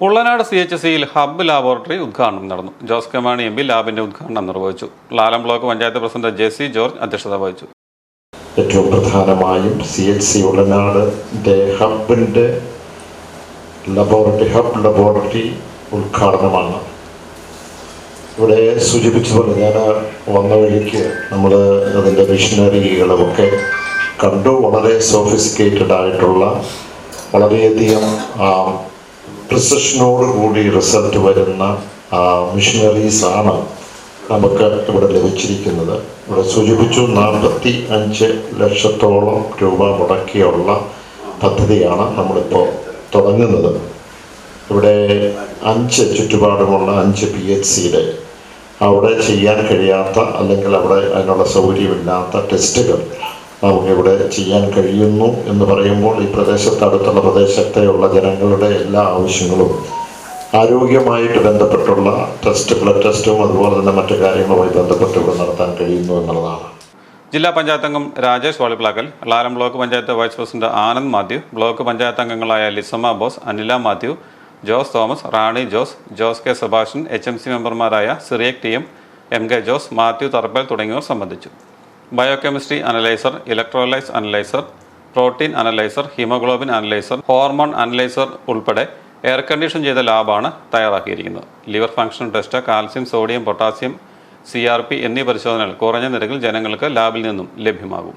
Ullanad CHSയിൽ hub laboratory ഉദ്ഘാടനം നടന്നു. Jose K Mani MP ലാബിന്റെ ഉദ്ഘാടനം നിർവഹിച്ചു. Lalam block panchayat president JC George അധ്യക്ഷത വഹിച്ചു. ഏറ്റവും പ്രധാനമായും CHC ഉള്ളനാടിന്റെ ഹബ് ലബോറട്ടറി ഉദ്ഘാടനമാണ്. ഇവിടെ സൂചിപ്പിച്ചതുപോലെ ഞാൻ വന്ന വഴിക്ക് നമ്മൾ അതിൻ്റെ മിഷനറികളുമൊക്കെ കണ്ടു. വളരെ സോഫിസ്റ്റിക്കേറ്റഡ് ആയിട്ടുള്ള വളരെയധികം പ്രിസിഷനോടുകൂടി റിസൾട്ട് വരുന്ന മിഷനറീസാണ് നമുക്ക് ഇവിടെ ലഭിച്ചിരിക്കുന്നത്. ഇവിടെ സൂചിപ്പിച്ചു 45 ലക്ഷത്തോളം രൂപ മുടക്കിയുള്ള പദ്ധതിയാണ് നമ്മളിപ്പോൾ തുടങ്ങുന്നത്. ഇവിടെ 5 ചുറ്റുപാടുമുള്ള 5 PHCയുടെ അവിടെ ചെയ്യാൻ കഴിയാത്ത അല്ലെങ്കിൽ അവിടെ അതിനുള്ള സൗകര്യമില്ലാത്ത ടെസ്റ്റുകൾ നമുക്കിവിടെ ചെയ്യാൻ കഴിയുന്നു എന്ന് പറയുമ്പോൾ ഈ അടുത്തുള്ള പ്രദേശത്തെയുള്ള ജനങ്ങളുടെ എല്ലാ ആവശ്യങ്ങളും ആരോഗ്യമായിട്ട് ബന്ധപ്പെട്ടുള്ള ബ്ലഡ് ടെസ്റ്റും അതുപോലെ തന്നെ മറ്റു കാര്യങ്ങളുമായി ബന്ധപ്പെട്ട് ഇവിടെ നടത്താൻ കഴിയുന്നു എന്നുള്ളതാണ്. ജില്ലാ പഞ്ചായത്ത് അംഗം Rajesh Valiplakkal, Lalam block panchayat vice president Anand Mathew, block panchayat അംഗങ്ങളായ ലിസമ്മ ബോസ്, അനില മാത്യു, ജോസ് തോമസ്, റാണി ജോസ്, ജോസ് കെ സെബാസ്റ്റ്യൻ, HMC മെമ്പർമാരായ സിറിയക് TM, MK ജോസ്, മാത്യു തറപ്പൽ തുടങ്ങിയവർ സംബന്ധിച്ചു. Biochemistry analyser, electrolyse analyser, protein analyser, haemoglobin analyser, hormone analyser ഉൾപ്പെടെ എയർ കണ്ടീഷൻ ചെയ്ത ലാബാണ് തയ്യാറാക്കിയിരിക്കുന്നത്. Liver function test, calcium, sodium, potassium, CRP എന്നീ പരിശോധനകൾ കുറഞ്ഞ നിരക്കിൽ ജനങ്ങൾക്ക് ലാബിൽ നിന്നും ലഭ്യമാകും.